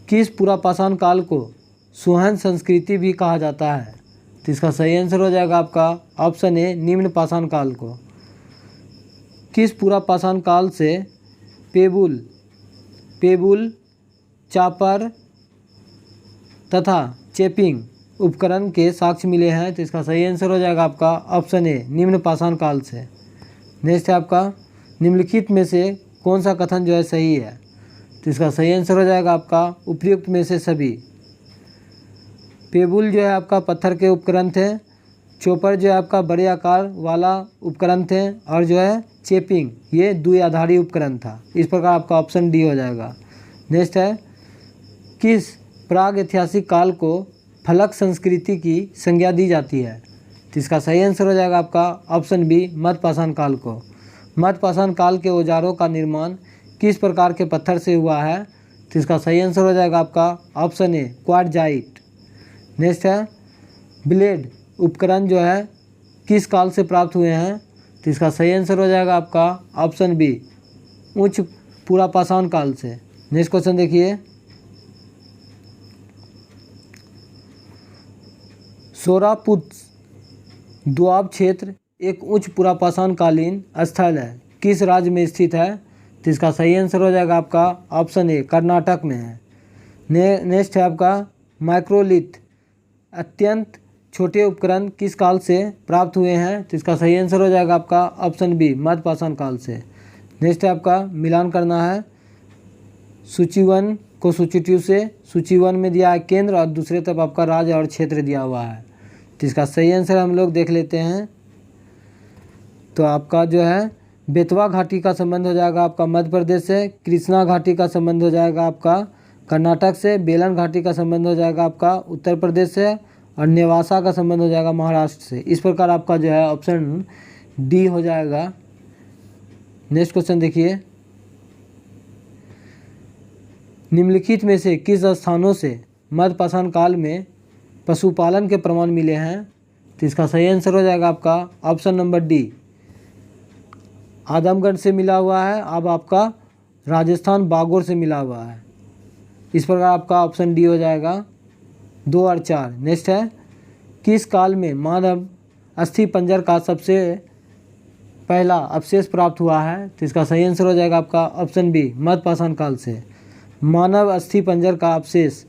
किस पूरा पाषाण काल को सुहान संस्कृति भी कहा जाता है? तो इसका सही आंसर हो जाएगा आपका ऑप्शन ए निम्न पाषाण काल को। किस पूरा पाषाण काल से पेबुल, चापर तथा चेपिंग उपकरण के साक्ष्य मिले हैं? तो इसका सही आंसर हो जाएगा आपका ऑप्शन ए निम्न पाषाण काल से। नेक्स्ट है आपका निम्नलिखित में से कौन सा कथन जो है सही है? तो इसका सही आंसर हो जाएगा आपका उपयुक्त में से सभी। पेबुल जो है आपका पत्थर के उपकरण थे, चोपर जो है आपका बड़े आकार वाला उपकरण थे, और जो है चेपिंग ये द्विआधारी उपकरण था। इस प्रकार आपका ऑप्शन डी हो जाएगा। नेक्स्ट है किस प्राग ऐतिहासिक काल को फलक संस्कृति की संज्ञा दी जाती है? तो इसका सही आंसर हो जाएगा आपका ऑप्शन बी मध्य पाषाण काल को। मध्य पाषाण काल के औजारों का निर्माण किस प्रकार के पत्थर से हुआ है? तो इसका सही आंसर हो जाएगा आपका ऑप्शन ए क्वार्टजाइट। नेक्स्ट है ब्लेड उपकरण जो है किस काल से प्राप्त हुए हैं? तो इसका सही आंसर हो जाएगा आपका ऑप्शन बी उच्च पूरा पाषाण काल से। नेक्स्ट क्वेश्चन देखिए, सोरापुट द्वाब क्षेत्र एक उच्च पुरा पाषाण कालीन स्थल है, किस राज्य में स्थित है? तो इसका सही आंसर हो जाएगा आपका ऑप्शन ए कर्नाटक में है। नेक्स्ट है आपका माइक्रोलिथ अत्यंत छोटे उपकरण किस काल से प्राप्त हुए हैं? तो इसका सही आंसर हो जाएगा आपका ऑप्शन बी, मध्यपाषाण काल से। नेक्स्ट है आपका मिलान करना है सूची 1 को सूची 2 से। सूची 1 में दिया है केंद्र और दूसरे तरफ आपका राज्य और क्षेत्र दिया हुआ है। तो इसका सही आंसर हम लोग देख लेते हैं। तो आपका जो है बेतवा घाटी का संबंध हो जाएगा आपका मध्य प्रदेश से, कृष्णा घाटी का संबंध हो जाएगा आपका कर्नाटक से, बेलन घाटी का संबंध हो जाएगा आपका उत्तर प्रदेश से और नेवासा का संबंध हो जाएगा महाराष्ट्र से। इस प्रकार आपका जो है ऑप्शन डी हो जाएगा। नेक्स्ट क्वेश्चन देखिए, निम्नलिखित में से किस स्थानों से मध्यपाषाण काल में पशुपालन के प्रमाण मिले हैं? तो इसका सही आंसर हो जाएगा आपका ऑप्शन नंबर डी, आदमगढ़ से मिला हुआ है। अब आपका राजस्थान बागोर से मिला हुआ है। इस प्रकार आपका ऑप्शन डी हो जाएगा 2 और 4। नेक्स्ट है, किस काल में मानव अस्थि पंजर का सबसे पहला अवशेष प्राप्त हुआ है? तो इसका सही आंसर हो जाएगा आपका ऑप्शन बी, मध्यपाषाण काल से। मानव अस्थि पंजर का अवशेष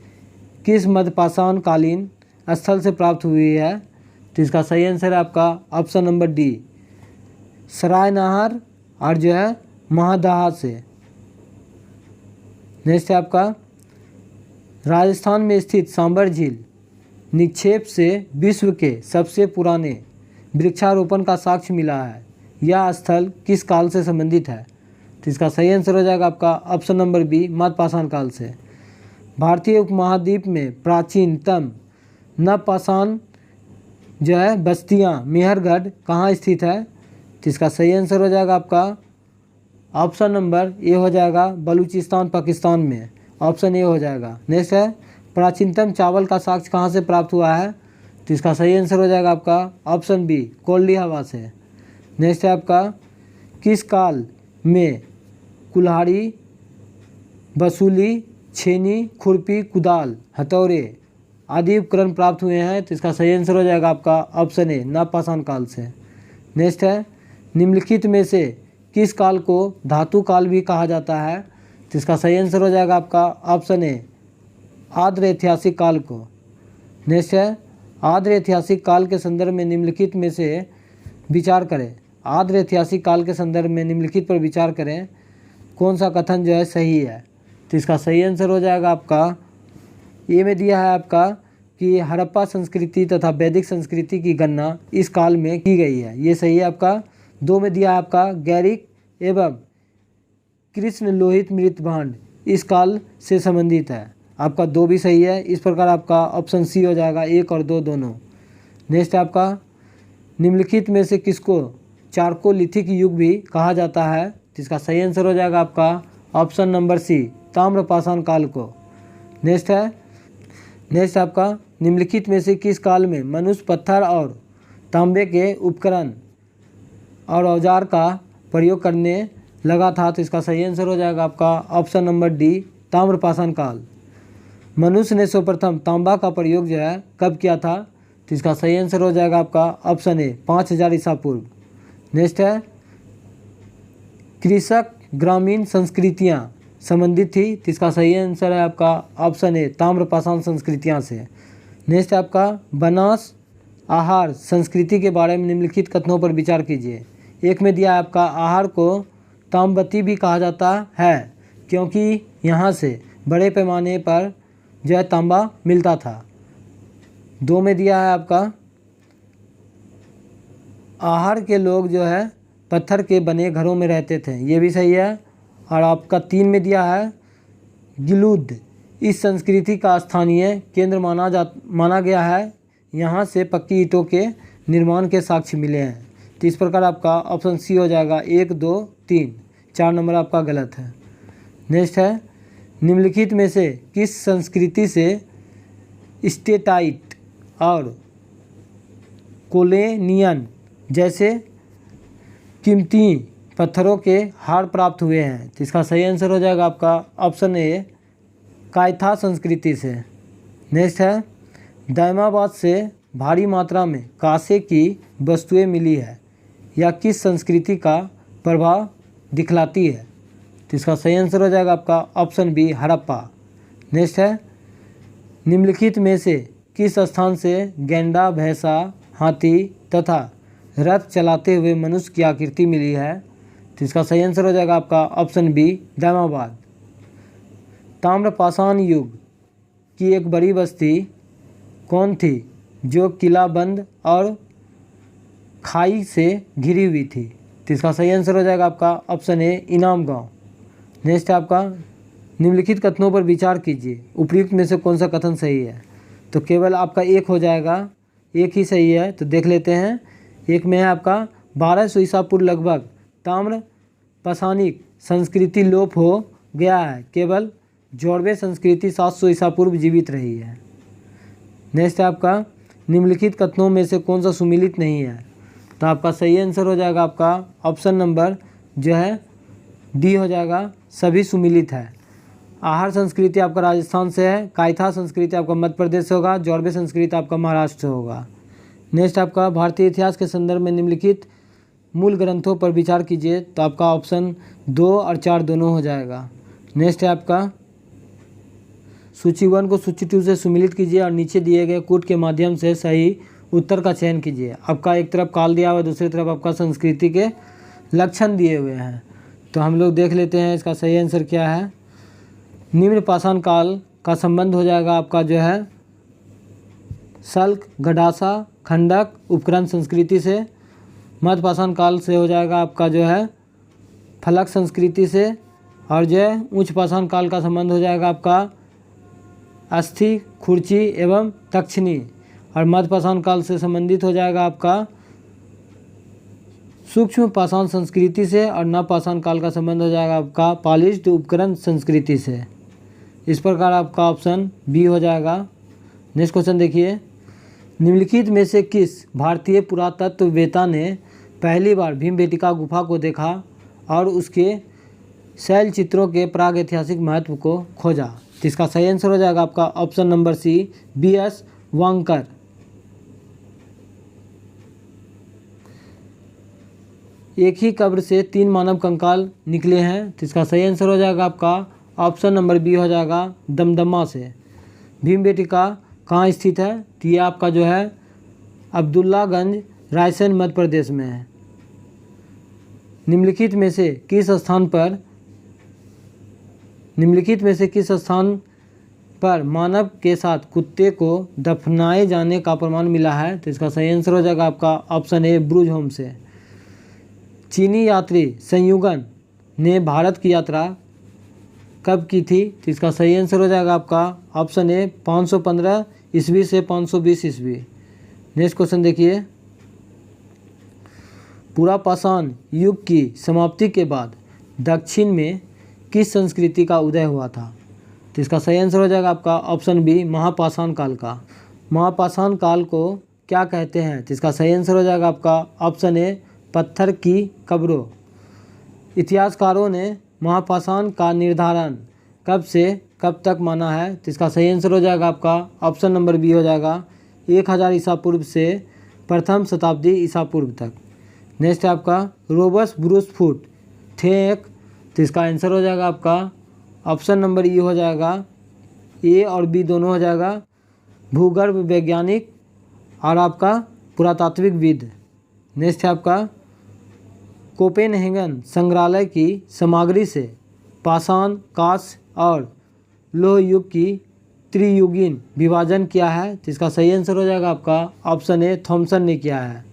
किस मध्यपाषाण कालीन स्थल से प्राप्त हुई है? तो इसका सही आंसर है आपका ऑप्शन नंबर डी, सरायनहर और जो है महादहा से। नेक्स्ट है आपका, राजस्थान में स्थित सांबर झील निक्षेप से विश्व के सबसे पुराने वृक्षारोपण का साक्ष्य मिला है। यह स्थल किस काल से संबंधित है? तो इसका सही आंसर हो जाएगा आपका ऑप्शन नंबर बी, मध्यपाषाण काल से। भारतीय उपमहाद्वीप में प्राचीनतम नवपाषाण जो है बस्तियां मेहरगढ़ कहाँ स्थित है? तो इसका सही आंसर हो जाएगा आपका ऑप्शन नंबर ए हो जाएगा, बलूचिस्तान पाकिस्तान में। ऑप्शन ए हो जाएगा। नेक्स्ट है, प्राचीनतम चावल का साक्ष्य कहाँ से प्राप्त हुआ है? तो इसका सही आंसर हो जाएगा आपका ऑप्शन बी, कोल्डी हवा से। नेक्स्ट है आपका, किस काल में कुल्हाड़ी, बसूली, छेनी, खुरपी, कुदाल, हथौड़े आदि उपकरण प्राप्त हुए हैं? तो इसका सही आंसर हो जाएगा आपका ऑप्शन ए, नवपाषाण काल से। नेक्स्ट है, निम्नलिखित में से किस काल को धातु काल भी कहा जाता है? तो इसका सही आंसर हो जाएगा आपका ऑप्शन ए, आर्द्र ऐतिहासिक काल को। नेक्स्ट है, आर्द्र ऐतिहासिक काल के संदर्भ में निम्नलिखित में से विचार करें। आर्द्र ऐतिहासिक काल के संदर्भ में निम्नलिखित पर विचार करें, कौन सा कथन जो है सही है? तो इसका सही आंसर हो जाएगा आपका ए में दिया है आपका कि हड़प्पा संस्कृति तथा वैदिक संस्कृति की गणना इस काल में की गई है। ये सही है आपका। 2 में दिया है आपका गैरिक एवं कृष्ण लोहित मृत भांड इस काल से संबंधित है। आपका 2 भी सही है। इस प्रकार आपका ऑप्शन सी हो जाएगा, 1 और 2 दोनों। नेक्स्ट है आपका, निम्नलिखित में से किसको चारकोलिथिक युग भी कहा जाता है? तो इसका सही आंसर हो जाएगा आपका ऑप्शन नंबर सी, ताम्रपाषाण काल को। नेक्स्ट आपका, निम्नलिखित में से किस काल में मनुष्य पत्थर और तांबे के उपकरण और औजार का प्रयोग करने लगा था? तो इसका सही आंसर हो जाएगा आपका ऑप्शन नंबर डी, ताम्रपाषाण काल। मनुष्य ने सर्वप्रथम तांबा का प्रयोग जो है कब किया था? तो इसका सही आंसर हो जाएगा आपका ऑप्शन ए, 5000 ईसा पूर्व। नेक्स्ट है, कृषक ग्रामीण संस्कृतियाँ संबंधित थी? तो इसका सही आंसर है आपका ऑप्शन ए, ताम्रपाषाण संस्कृतियाँ से। नेक्स्ट है आपका, बनास आहार संस्कृति के बारे में निम्नलिखित कथनों पर विचार कीजिए। 1 में दिया है आपका, आहार को ताम्बती भी कहा जाता है क्योंकि यहाँ से बड़े पैमाने पर जो है तांबा मिलता था। 2 में दिया है आपका, आहार के लोग जो है पत्थर के बने घरों में रहते थे। ये भी सही है। और आपका 3 में दिया है, गिलुद इस संस्कृति का स्थानीय केंद्र माना गया है। यहाँ से पक्की ईंटों के निर्माण के साक्ष्य मिले हैं। तो इस प्रकार आपका ऑप्शन सी हो जाएगा, 1, 2, 3। 4 नंबर आपका गलत है। नेक्स्ट है, निम्नलिखित में से किस संस्कृति से स्टेटाइट और कोलेनियन जैसे कीमती पत्थरों के हार प्राप्त हुए हैं? तो इसका सही आंसर हो जाएगा आपका ऑप्शन ए, कायथा संस्कृति से। नेक्स्ट है, दायमाबाद से भारी मात्रा में कांसे की वस्तुएं मिली है, या किस संस्कृति का प्रभाव दिखलाती है? तो इसका सही आंसर हो जाएगा आपका ऑप्शन बी, हड़प्पा। नेक्स्ट है, निम्नलिखित में से किस स्थान से गैंडा, भैंसा, हाथी तथा रथ चलाते हुए मनुष्य की आकृति मिली है? तो इसका सही आंसर हो जाएगा आपका ऑप्शन बी, दामाबाद। ताम्रपाषाण युग की एक बड़ी बस्ती कौन थी जो किलाबंद और खाई से घिरी हुई थी? तो इसका सही आंसर हो जाएगा आपका ऑप्शन ए, इनाम गांव। नेक्स्ट है आपका, निम्नलिखित कथनों पर विचार कीजिए, उपयुक्त में से कौन सा कथन सही है? तो केवल आपका एक हो जाएगा, एक ही सही है, तो देख लेते हैं। एक में है आपका 1200 ईसा पूर्व लगभग ताम्र पाषाणिक संस्कृति लोप हो गया है, केवल जोड़वे संस्कृति 700 ईसा पूर्व जीवित रही है। नेक्स्ट है आपका, निम्नलिखित कथनों में से कौन सा सुमिलित नहीं है? तो आपका सही आंसर हो जाएगा आपका ऑप्शन नंबर जो है डी हो जाएगा, सभी सुमिलित है। आहार संस्कृति आपका राजस्थान से है, कायथा संस्कृति आपका मध्य प्रदेश से होगा, जौरबे संस्कृति आपका महाराष्ट्र से होगा। नेक्स्ट आपका, भारतीय इतिहास के संदर्भ में निम्नलिखित मूल ग्रंथों पर विचार कीजिए। तो आपका ऑप्शन 2 और 4 दोनों हो जाएगा। नेक्स्ट है आपका, सूची 1 को सूची 2 से सुमिलित कीजिए और नीचे दिए गए कूट के माध्यम से सही उत्तर का चयन कीजिए। आपका एक तरफ काल दिया हुआ है, दूसरी तरफ आपका संस्कृति के लक्षण दिए हुए हैं। तो हम लोग देख लेते हैं इसका सही आंसर क्या है। निम्न पाषाण काल का संबंध हो जाएगा आपका जो है सल्क, गडासा, खंडक, उपकरण संस्कृति से। मध्य पाषाण काल से हो जाएगा आपका जो है फलक संस्कृति से। और जो है उच्च पाषाण काल का संबंध हो जाएगा आपका अस्थि, खुर्ची एवं दक्षिणी। और मध्य पाषाण काल से संबंधित हो जाएगा आपका सूक्ष्म पाषाण संस्कृति से। और नव पाषाण काल का संबंध हो जाएगा आपका पॉलिश्ड उपकरण संस्कृति से। इस प्रकार आपका ऑप्शन बी हो जाएगा। नेक्स्ट क्वेश्चन देखिए, निम्नलिखित में से किस भारतीय पुरातत्ववेत्ता ने पहली बार भीमबेटका गुफा को देखा और उसके शैल चित्रों के प्राग ऐतिहासिक महत्व को खोजा? तो इसका सही आंसर हो जाएगा आपका option number C, BS. Wanker. एक ही कब्र से 3 मानव कंकाल निकले हैं। तो इसका सही आंसर हो जाएगा आपका ऑप्शन नंबर बी हो जाएगा, दमदमा से। भीमबेटका कहाँ स्थित है? तो ये आपका जो है अब्दुल्लागंज, रायसेन, मध्य प्रदेश में है। निम्नलिखित में से किस स्थान पर मानव के साथ कुत्ते को दफनाए जाने का प्रमाण मिला है? तो इसका सही आंसर हो जाएगा आपका ऑप्शन ए, ब्रुज होम से। चीनी यात्री संयुगन ने भारत की यात्रा कब की थी? तो इसका सही आंसर हो जाएगा आपका ऑप्शन ए, 515 ईस्वी से 520 ईस्वी। नेक्स्ट क्वेश्चन देखिए, पुरापाषाण युग की समाप्ति के बाद दक्षिण में किस संस्कृति का उदय हुआ था? तो इसका सही आंसर हो जाएगा आपका ऑप्शन बी, महापाषाण काल का। महापाषाण काल को क्या कहते हैं? तो इसका सही आंसर हो जाएगा आपका ऑप्शन ए, पत्थर की कब्रों। इतिहासकारों ने महापाषाण का निर्धारण कब से कब तक माना है? तो इसका सही आंसर हो जाएगा आपका ऑप्शन नंबर बी हो जाएगा, 1000 ईसा पूर्व से प्रथम शताब्दी ईसा पूर्व तक। नेक्स्ट है आपका, रोबस ब्रूस फुट थे एक। तो इसका आंसर हो जाएगा आपका ऑप्शन नंबर ई हो जाएगा, ए और बी दोनों हो जाएगा, भूगर्भ वैज्ञानिक और आपका पुरातात्विकविद। नेक्स्ट है आपका, कोपेनहेगन संग्रहालय की सामग्री से पाषाण, कांस्य और लोह युग की त्रियुगीन विभाजन किया है? तो इसका सही आंसर हो जाएगा आपका ऑप्शन ए, थॉमसन ने किया है।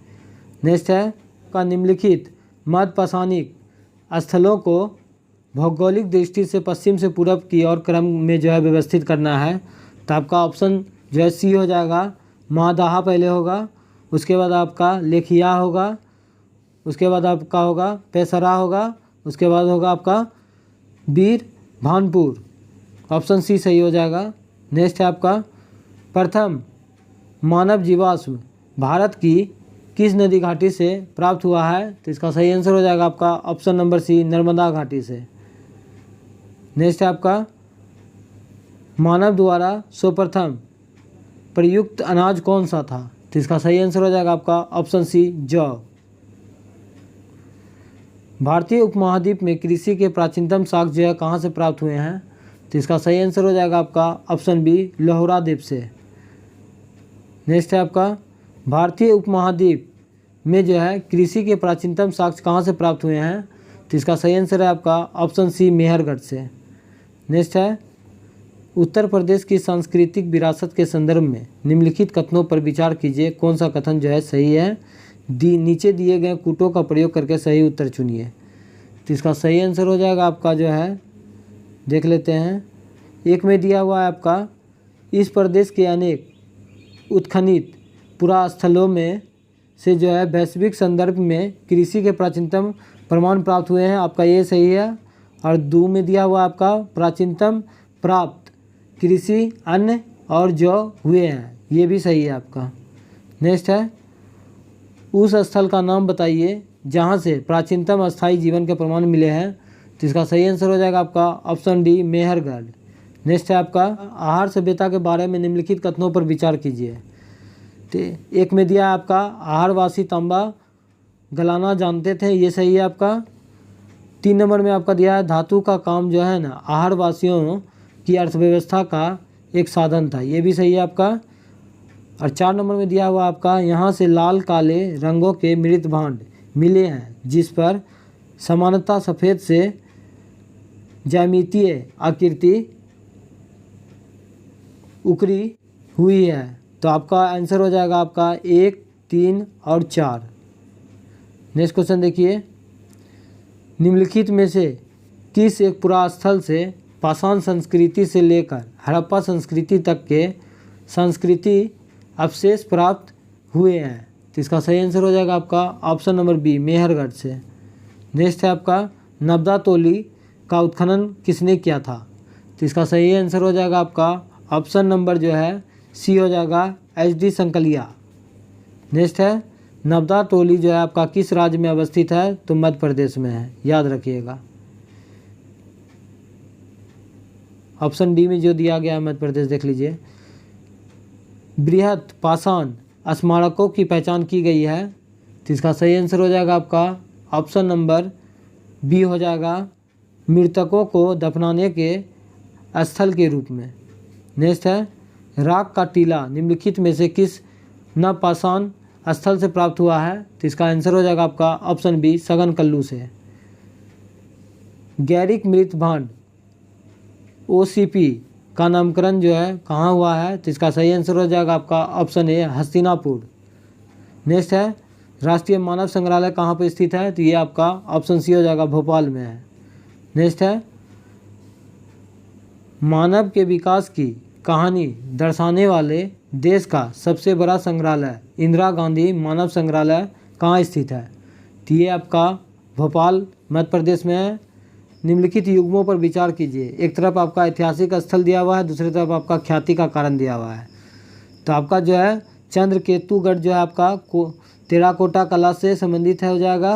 नेक्स्ट है का, निम्नलिखित मध्य पाषाणिक स्थलों को भौगोलिक दृष्टि से पश्चिम से पूर्व की ओर क्रम में जो है व्यवस्थित करना है। तो आपका ऑप्शन जो है सी हो जाएगा, महादाहा पहले होगा, उसके बाद आपका लेखिया होगा, उसके बाद आपका होगा पेसरा होगा, उसके बाद होगा आपका वीर भानपुर। ऑप्शन सी सही हो जाएगा। नेक्स्ट है आपका, प्रथम मानव जीवाश्म भारत की किस नदी घाटी से प्राप्त हुआ है? तो इसका सही आंसर हो जाएगा आपका ऑप्शन नंबर सी, नर्मदा घाटी से। नेक्स्ट है आपका, मानव द्वारा सर्वप्रथम प्रयुक्त अनाज कौन सा था? तो इसका सही आंसर हो जाएगा आपका ऑप्शन सी, जौ। भारतीय उपमहाद्वीप में कृषि के प्राचीनतम शाख जो है कहाँ से प्राप्त हुए हैं? तो इसका सही आंसर हो जाएगा आपका ऑप्शन बी, लोहरा द्वीप से। नेक्स्ट है आपका भारतीय उपमहाद्वीप में जो है कृषि के प्राचीनतम साक्ष्य कहाँ से प्राप्त हुए हैं? तो इसका सही आंसर है आपका ऑप्शन सी, मेहरगढ़ से। नेक्स्ट है उत्तर प्रदेश की सांस्कृतिक विरासत के संदर्भ में निम्नलिखित कथनों पर विचार कीजिए। कौन सा कथन जो है सही है? नीचे दिए गए कूटों का प्रयोग करके सही उत्तर चुनिए। तो इसका सही आंसर हो जाएगा आपका जो है, देख लेते हैं। एक में दिया हुआ है आपका इस प्रदेश के अनेक उत्खनित पुरास्थलों में से जो है वैश्विक संदर्भ में कृषि के प्राचीनतम प्रमाण प्राप्त हुए हैं। आपका ये सही है। और 2 में दिया हुआ आपका प्राचीनतम प्राप्त कृषि अन्न और जौ हुए हैं, ये भी सही है आपका। नेक्स्ट है उस स्थल का नाम बताइए जहाँ से प्राचीनतम अस्थायी जीवन के प्रमाण मिले हैं। तो इसका सही आंसर हो जाएगा आपका ऑप्शन डी, मेहरगढ़। नेक्स्ट है आपका आहार सभ्यता के बारे में निम्नलिखित कथनों पर विचार कीजिए। तो एक में दिया है आपका आहारवासी तांबा गलाना जानते थे, ये सही है आपका। 3 नंबर में आपका दिया है धातु का काम जो है ना आहारवासियों की अर्थव्यवस्था का एक साधन था, ये भी सही है आपका। और 4 नंबर में दिया हुआ आपका यहाँ से लाल काले रंगों के मृत भांड मिले हैं जिस पर समानता सफ़ेद से ज्यामितीय आकृति उकरी हुई है। तो आपका आंसर हो जाएगा आपका 1, 3 और 4। नेक्स्ट क्वेश्चन देखिए, निम्नलिखित में से किस एक पुरास्थल से पाषाण संस्कृति से लेकर हड़प्पा संस्कृति तक के संस्कृति अवशेष प्राप्त हुए हैं? तो इसका सही आंसर हो जाएगा आपका ऑप्शन नंबर बी, मेहरगढ़ से। नेक्स्ट है आपका नब्दा तोली का उत्खनन किसने किया था? तो इसका सही आंसर हो जाएगा आपका ऑप्शन नंबर जो है सी हो जाएगा, HD संकलिया। नेक्स्ट है नब्दा टोली जो है आपका किस राज्य में अवस्थित है? तो मध्य प्रदेश में है, याद रखिएगा। ऑप्शन डी में जो दिया गया है मध्य प्रदेश, देख लीजिए। बृहत पाषाण स्मारकों की पहचान की गई है। तो इसका सही आंसर हो जाएगा आपका ऑप्शन नंबर बी हो जाएगा, मृतकों को दफनाने के स्थल के रूप में। नेक्स्ट है राग का टीला निम्नलिखित में से किस नवपाषाण स्थल से प्राप्त हुआ है? तो इसका आंसर हो जाएगा आपका ऑप्शन बी, सघन कल्लू से। गैरिक मृत भांड OCP का नामकरण जो है कहाँ हुआ है? तो इसका सही आंसर हो जाएगा आपका ऑप्शन ए, हस्तिनापुर। नेक्स्ट है राष्ट्रीय मानव संग्रहालय कहाँ पर स्थित है? तो ये आपका ऑप्शन सी हो जाएगा, भोपाल में है। नेक्स्ट है मानव के विकास की कहानी दर्शाने वाले देश का सबसे बड़ा संग्रहालय इंदिरा गांधी मानव संग्रहालय कहाँ स्थित है? तो ये आपका भोपाल मध्य प्रदेश में है। निम्नलिखित युग्मों पर विचार कीजिए। एक तरफ आपका ऐतिहासिक स्थल दिया हुआ है, दूसरी तरफ आपका ख्याति का कारण दिया हुआ है। तो आपका जो है चंद्रकेतुगढ़ जो है आपका टेराकोटा कला से संबंधित है हो जाएगा।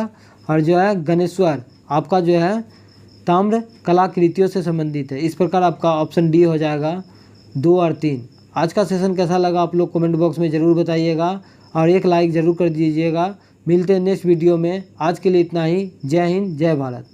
और जो है गणेश्वर आपका जो है ताम्र कलाकृतियों से संबंधित है। इस प्रकार आपका ऑप्शन डी हो जाएगा 2 और 3। आज का सेशन कैसा लगा आप लोग कमेंट बॉक्स में ज़रूर बताइएगा और एक लाइक ज़रूर कर दीजिएगा। मिलते हैं नेक्स्ट वीडियो में। आज के लिए इतना ही। जय हिंद, जय भारत।